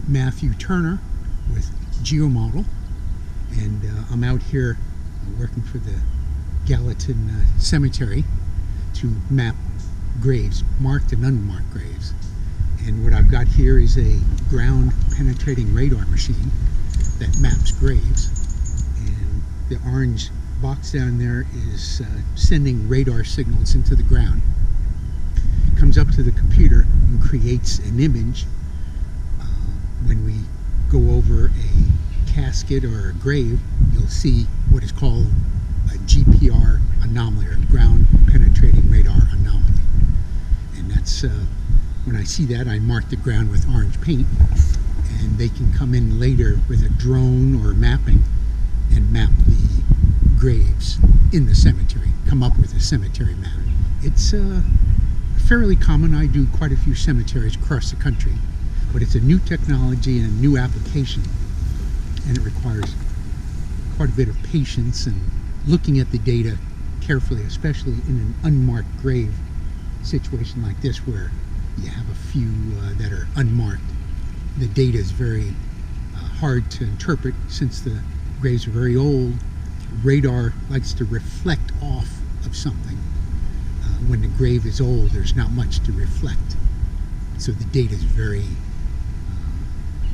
Matthew Turner with GeoModel, and I'm out here working for the Gallatin Cemetery to map graves, marked and unmarked graves. And what I've got here is a ground penetrating radar machine that maps graves, and the orange box down there is sending radar signals into the ground. It comes up to the computer and creates an image. When we go over a casket or a grave, you'll see what is called a GPR anomaly, or ground penetrating radar anomaly. And that's when I see that, I mark the ground with orange paint, and they can come in later with a drone or mapping and map the graves in the cemetery, come up with a cemetery map. It's fairly common. I do quite a few cemeteries across the country, but it's a new technology and a new application, and it requires quite a bit of patience and looking at the data carefully, especially in an unmarked grave situation like this, where you have a few that are unmarked. The data is very hard to interpret since the graves are very old. Radar likes to reflect off of something. When the grave is old, there's not much to reflect, so the data is very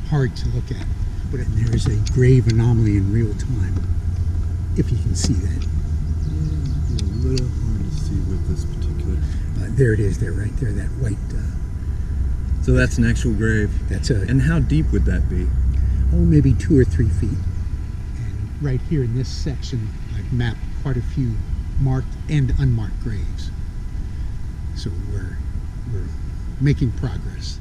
hard to look at. But there's a grave anomaly in real time, if you can see that. A little hard to see with this particular. There it is, there, right there, that white. So that's an actual grave. That's a. And how deep would that be? Oh, maybe 2 or 3 feet. And right here in this section, I've mapped quite a few marked and unmarked graves. So we're making progress.